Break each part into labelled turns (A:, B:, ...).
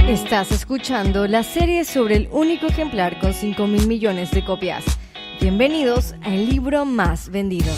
A: Estás escuchando la serie sobre el único ejemplar con 5.000 millones de copias. Bienvenidos al libro más vendido.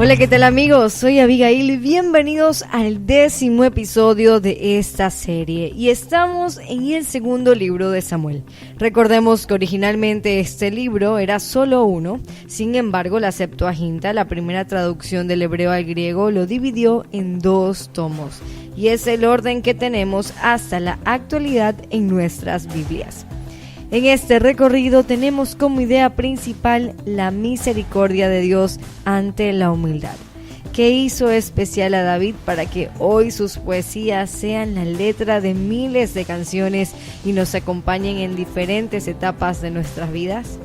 A: Hola, ¿qué tal amigos? Soy Abigail y bienvenidos al 10º episodio de esta serie y estamos en el segundo libro de Samuel. Recordemos que originalmente este libro era solo uno, sin embargo la Septuaginta, la primera traducción del hebreo al griego, lo dividió en 2 tomos y es el orden que tenemos hasta la actualidad en nuestras Biblias. En este recorrido tenemos como idea principal la misericordia de Dios ante la humildad. ¿Qué hizo especial a David para que hoy sus poesías sean la letra de miles de canciones y nos acompañen en diferentes etapas de nuestras vidas?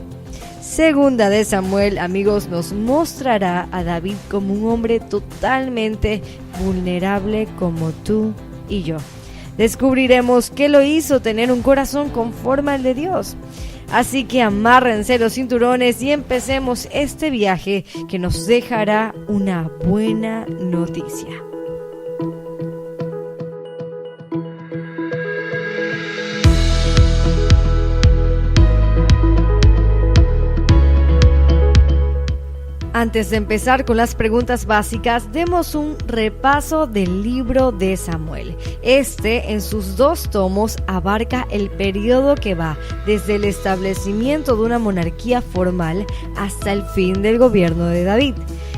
A: Segunda de Samuel, amigos, nos mostrará a David como un hombre totalmente vulnerable como tú y yo. Descubriremos qué lo hizo tener un corazón conforme al de Dios. Así que amárrense los cinturones y empecemos este viaje que nos dejará una buena noticia. Antes de empezar con las preguntas básicas, demos un repaso del libro de Samuel. En sus 2 tomos, abarca el periodo que va desde el establecimiento de una monarquía formal hasta el fin del gobierno de David.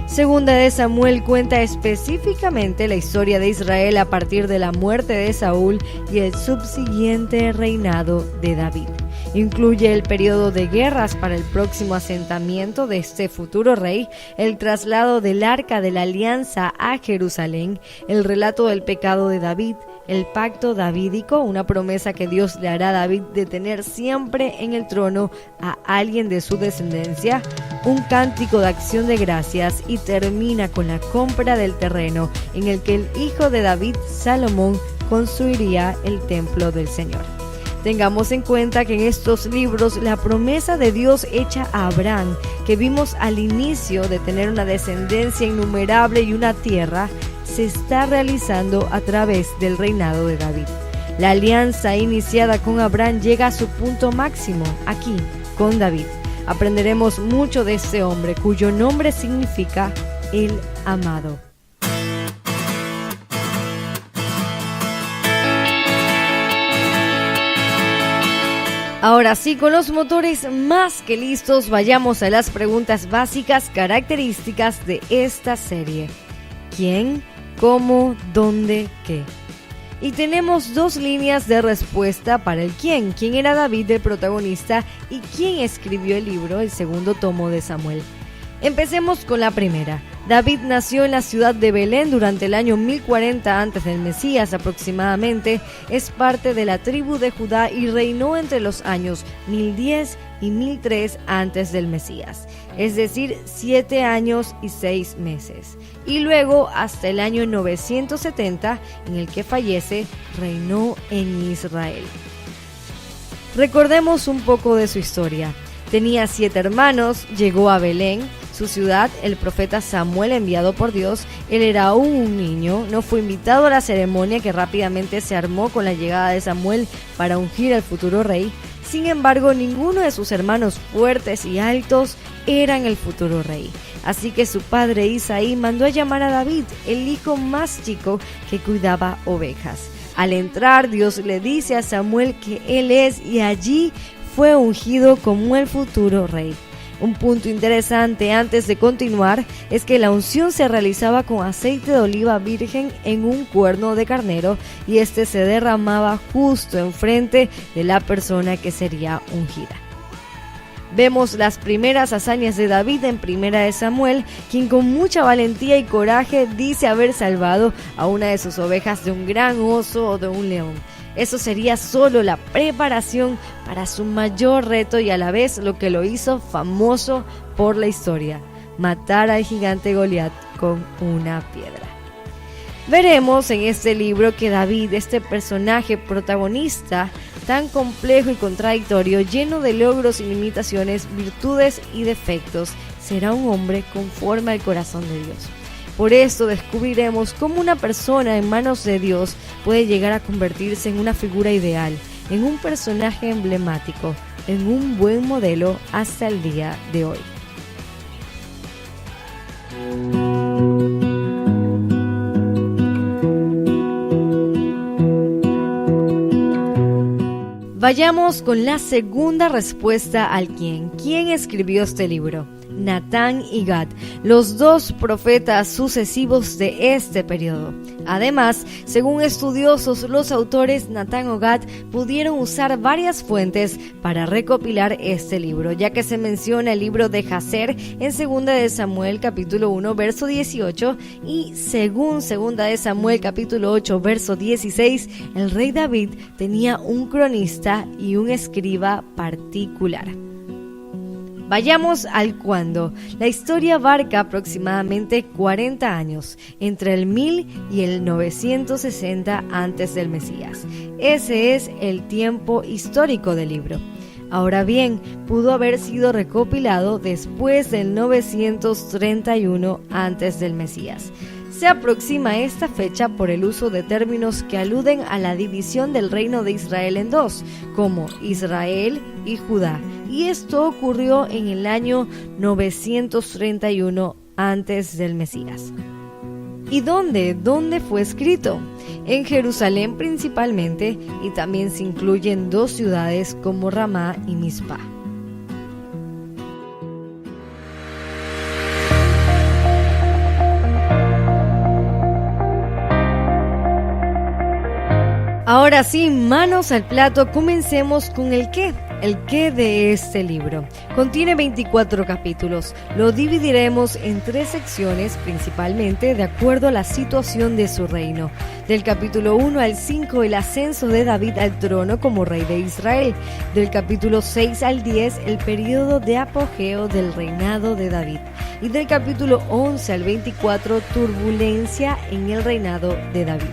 A: Segunda de Samuel cuenta específicamente la historia de Israel a partir de la muerte de Saúl y el subsiguiente reinado de David. Incluye el periodo de guerras para el próximo asentamiento de este futuro rey, el traslado del Arca de la Alianza a Jerusalén, el relato del pecado de David, el pacto davídico, una promesa que Dios le hará a David de tener siempre en el trono a alguien de su descendencia, un cántico de acción de gracias y termina con la compra del terreno en el que el hijo de David, Salomón, construiría el templo del Señor. Tengamos en cuenta que en estos libros la promesa de Dios hecha a Abraham, que vimos al inicio de tener una descendencia innumerable y una tierra, se está realizando a través del reinado de David. La alianza iniciada con Abraham llega a su punto máximo aquí, con David. Aprenderemos mucho de este hombre cuyo nombre significa el amado. Ahora sí, con los motores más que listos, vayamos a las preguntas básicas características de esta serie. ¿Quién? ¿Cómo? ¿Dónde? ¿Qué? Y tenemos 2 líneas de respuesta para el quién. ¿Quién era David, el protagonista? ¿Y quién escribió el libro, el segundo tomo de Samuel? Empecemos con la primera. David nació en la ciudad de Belén durante el año 1040 antes del Mesías aproximadamente. Es parte de la tribu de Judá y reinó entre los años 1010 y 1003 antes del Mesías, es decir, 7 años y 6 meses. Y luego hasta el año 970, en el que fallece, reinó en Israel. Recordemos un poco de su historia. Tenía 7 hermanos, llegó a Belén, su ciudad, el profeta Samuel enviado por Dios. Él era aún un niño, no fue invitado a la ceremonia que rápidamente se armó con la llegada de Samuel para ungir al futuro rey. Sin embargo, ninguno de sus hermanos fuertes y altos eran el futuro rey. Así que su padre Isaí mandó a llamar a David, el hijo más chico que cuidaba ovejas. Al entrar, Dios le dice a Samuel que él es y allí fue ungido como el futuro rey. Un punto interesante antes de continuar es que la unción se realizaba con aceite de oliva virgen en un cuerno de carnero y este se derramaba justo enfrente de la persona que sería ungida. Vemos las primeras hazañas de David en Primera de Samuel, quien con mucha valentía y coraje dice haber salvado a una de sus ovejas de un gran oso o de un león. Eso sería solo la preparación para su mayor reto y a la vez lo que lo hizo famoso por la historia: matar al gigante Goliat con una piedra. Veremos en este libro que David, este personaje protagonista, tan complejo y contradictorio, lleno de logros y limitaciones, virtudes y defectos, será un hombre conforme al corazón de Dios. Por esto descubriremos cómo una persona en manos de Dios puede llegar a convertirse en una figura ideal, en un personaje emblemático, en un buen modelo hasta el día de hoy. Vayamos con la segunda respuesta al quién. ¿Quién escribió este libro? Natán y Gad, los dos profetas sucesivos de este periodo. Además, según estudiosos, los autores Natán o Gad pudieron usar varias fuentes para recopilar este libro, ya que se menciona el libro de Jazer en 2 de Samuel capítulo 1 verso 18 y según 2 de Samuel capítulo 8 verso 16, el rey David tenía un cronista y un escriba particular. Vayamos al cuándo. La historia abarca aproximadamente 40 años, entre el 1000 y el 960 antes del Mesías. Ese es el tiempo histórico del libro. Ahora bien, pudo haber sido recopilado después del 931 antes del Mesías. Se aproxima esta fecha por el uso de términos que aluden a la división del reino de Israel en dos, como Israel y Judá, y esto ocurrió en el año 931 antes del Mesías. ¿Y dónde? ¿Dónde fue escrito? En Jerusalén principalmente, y también se incluyen dos ciudades como Ramá y Mizpah. Ahora sí, manos al plato, comencemos con el qué. El qué de este libro. Contiene 24 capítulos. Lo dividiremos en 3 secciones, principalmente de acuerdo a la situación de su reino. Del capítulo 1 al 5, el ascenso de David al trono como rey de Israel. Del capítulo 6 al 10, el periodo de apogeo del reinado de David. Y del capítulo 11 al 24, turbulencia en el reinado de David.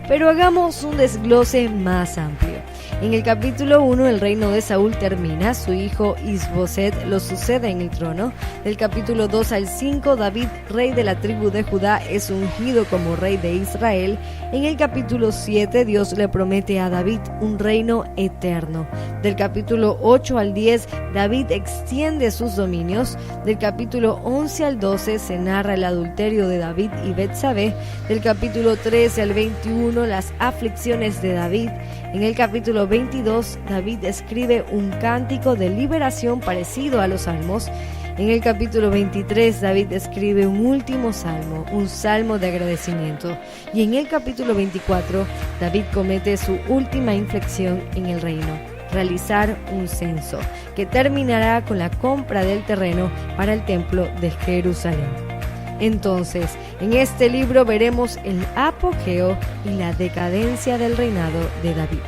A: Pero hagamos un desglose más amplio. En el capítulo 1 el reino de Saúl termina, su hijo Isboset lo sucede en el trono. Del capítulo 2 al 5 David, rey de la tribu de Judá, es ungido como rey de Israel. En el capítulo 7 Dios le promete a David un reino eterno. Del capítulo 8 al 10 David extiende sus dominios. Del capítulo 11 al 12 se narra el adulterio de David y Betsabé. Del capítulo 13 al 21 las aflicciones de David. En el capítulo 22, David escribe un cántico de liberación parecido a los salmos. En el capítulo 23, David escribe un último salmo, un salmo de agradecimiento. Y en el capítulo 24, David comete su última inflexión en el reino, realizar un censo, que terminará con la compra del terreno para el templo de Jerusalén. Entonces, en este libro veremos el apogeo y la decadencia del reinado de David.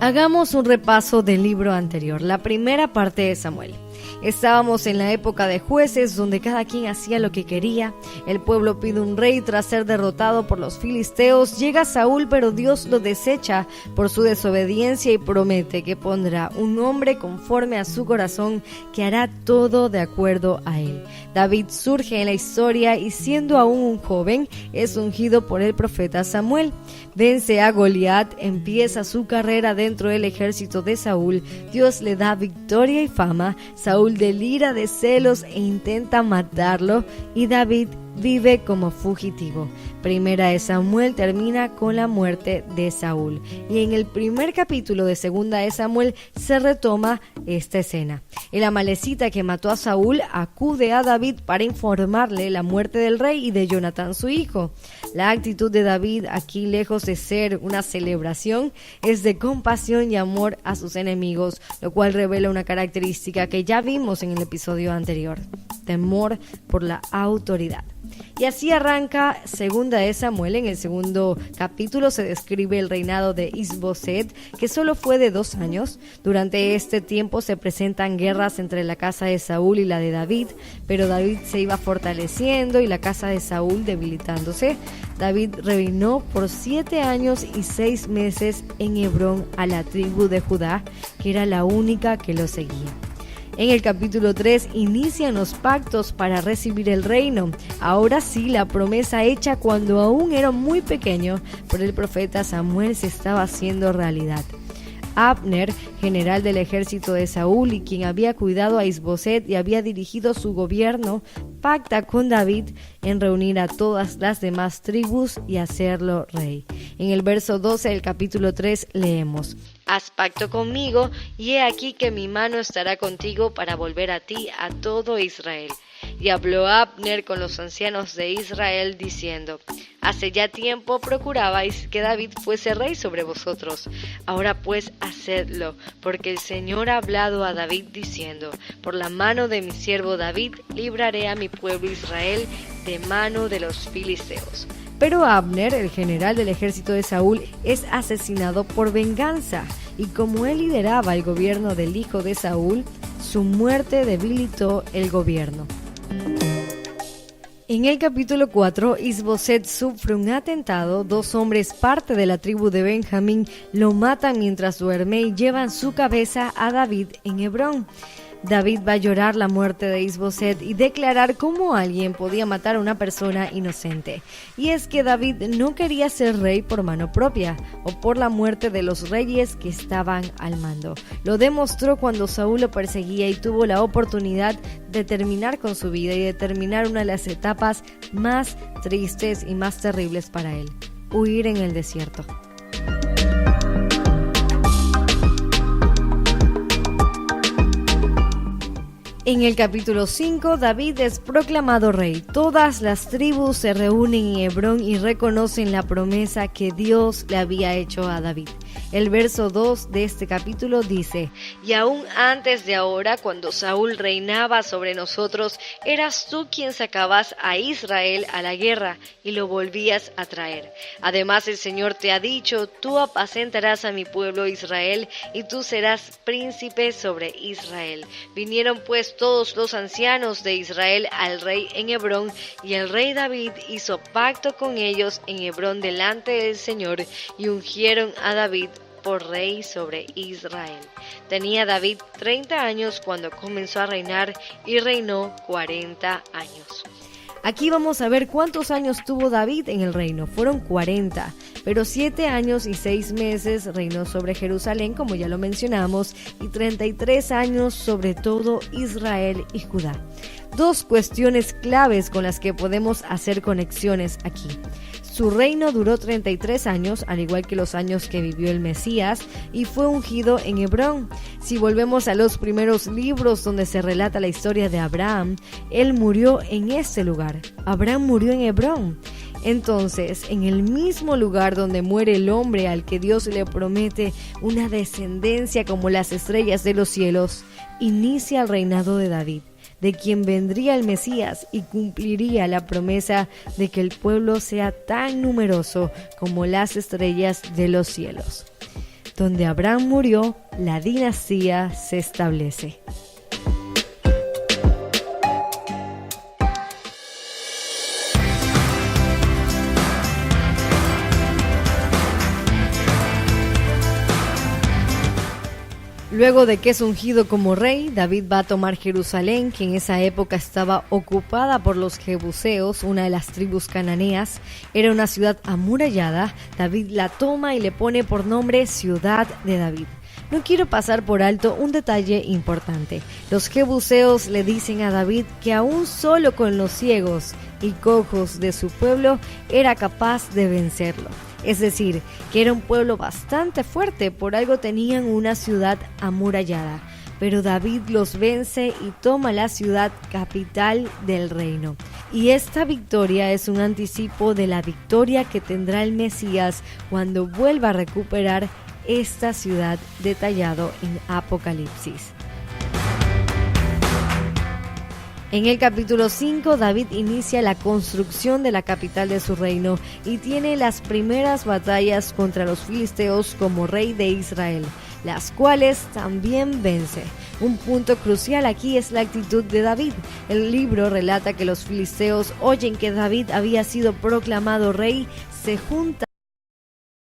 A: Hagamos un repaso del libro anterior, la primera parte de Samuel. Estábamos en la época de jueces, donde cada quien hacía lo que quería. El pueblo pide un rey tras ser derrotado por los filisteos. Llega Saúl, pero Dios lo desecha por su desobediencia y promete que pondrá un hombre conforme a su corazón que hará todo de acuerdo a él. David surge en la historia y siendo aún un joven, es ungido por el profeta Samuel. Vence a Goliat, empieza su carrera dentro del ejército de Saúl. Dios le da victoria y fama. Saúl delira de celos e intenta matarlo y David vive como fugitivo. Primera de Samuel termina con la muerte de Saúl y en el primer capítulo de Segunda de Samuel se retoma esta escena. El amalecita que mató a Saúl acude a David para informarle la muerte del rey y de Jonatán su hijo. La actitud de David aquí, lejos de ser una celebración, es de compasión y amor a sus enemigos, lo cual revela una característica que ya vimos en el episodio anterior: temor por la autoridad. Y así arranca Segunda de Samuel. En el segundo capítulo se describe el reinado de Is-Boset, que solo fue de 2 años. Durante este tiempo se presentan guerras entre la casa de Saúl y la de David, pero David se iba fortaleciendo y la casa de Saúl debilitándose. David reinó por 7 años y 6 meses en Hebrón a la tribu de Judá, que era la única que lo seguía. En el capítulo 3 inician los pactos para recibir el reino. Ahora sí, la promesa hecha cuando aún era muy pequeño por el profeta Samuel se estaba haciendo realidad. Abner, general del ejército de Saúl y quien había cuidado a Is-Boset y había dirigido su gobierno, pacta con David en reunir a todas las demás tribus y hacerlo rey. En el verso 12 del capítulo 3 leemos: Haz pacto conmigo, y he aquí que mi mano estará contigo para volver a ti a todo Israel. Y habló Abner con los ancianos de Israel, diciendo: Hace ya tiempo procurabais que David fuese rey sobre vosotros. Ahora pues hacedlo, porque el Señor ha hablado a David diciendo: Por la mano de mi siervo David libraré a mi pueblo Israel de mano de los filisteos. Pero Abner, el general del ejército de Saúl, es asesinado por venganza, y como él lideraba el gobierno del hijo de Saúl, su muerte debilitó el gobierno. En el capítulo 4, Is-Boset sufre un atentado. 2 hombres, parte de la tribu de Benjamín, lo matan mientras duerme y llevan su cabeza a David en Hebrón. David va a llorar la muerte de Is-Boset y declarar cómo alguien podía matar a una persona inocente. Y es que David no quería ser rey por mano propia o por la muerte de los reyes que estaban al mando. Lo demostró cuando Saúl lo perseguía y tuvo la oportunidad de terminar con su vida y de terminar una de las etapas más tristes y más terribles para él: huir en el desierto. En el capítulo 5, David es proclamado rey. Todas las tribus se reúnen en Hebrón y reconocen la promesa que Dios le había hecho a David. El verso 2 de este capítulo dice: Y aún antes de ahora, cuando Saúl reinaba sobre nosotros, eras tú quien sacabas a Israel a la guerra y lo volvías a traer. Además, el Señor te ha dicho: Tú apacentarás a mi pueblo Israel y tú serás príncipe sobre Israel. Vinieron pues todos los ancianos de Israel al rey en Hebrón, y el rey David hizo pacto con ellos en Hebrón delante del Señor, y ungieron a David por rey sobre Israel. Tenía David 30 años cuando comenzó a reinar y reinó 40 años. Aquí vamos a ver cuántos años tuvo David en el reino. Fueron 40, pero 7 años y 6 meses reinó sobre Jerusalén, como ya lo mencionamos, y 33 años sobre todo Israel y Judá. 2 cuestiones claves con las que podemos hacer conexiones aquí. Su reino duró 33 años, al igual que los años que vivió el Mesías, y fue ungido en Hebrón. Si volvemos a los primeros libros donde se relata la historia de Abraham, él murió en este lugar. Abraham murió en Hebrón. Entonces, en el mismo lugar donde muere el hombre al que Dios le promete una descendencia como las estrellas de los cielos, inicia el reinado de David, de quien vendría el Mesías y cumpliría la promesa de que el pueblo sea tan numeroso como las estrellas de los cielos. Donde Abraham murió, la dinastía se establece. Luego de que es ungido como rey, David va a tomar Jerusalén, que en esa época estaba ocupada por los jebuseos, una de las tribus cananeas. Era una ciudad amurallada. David la toma y le pone por nombre Ciudad de David. No quiero pasar por alto un detalle importante. Los jebuseos le dicen a David que aún solo con los ciegos y cojos de su pueblo era capaz de vencerlo. Es decir, que era un pueblo bastante fuerte, por algo tenían una ciudad amurallada. Pero David los vence y toma la ciudad capital del reino. Y esta victoria es un anticipo de la victoria que tendrá el Mesías cuando vuelva a recuperar esta ciudad, detallado en Apocalipsis. En el capítulo 5, David inicia la construcción de la capital de su reino y tiene las primeras batallas contra los filisteos como rey de Israel, las cuales también vence. Un punto crucial aquí es la actitud de David. El libro relata que los filisteos oyen que David había sido proclamado rey, se juntan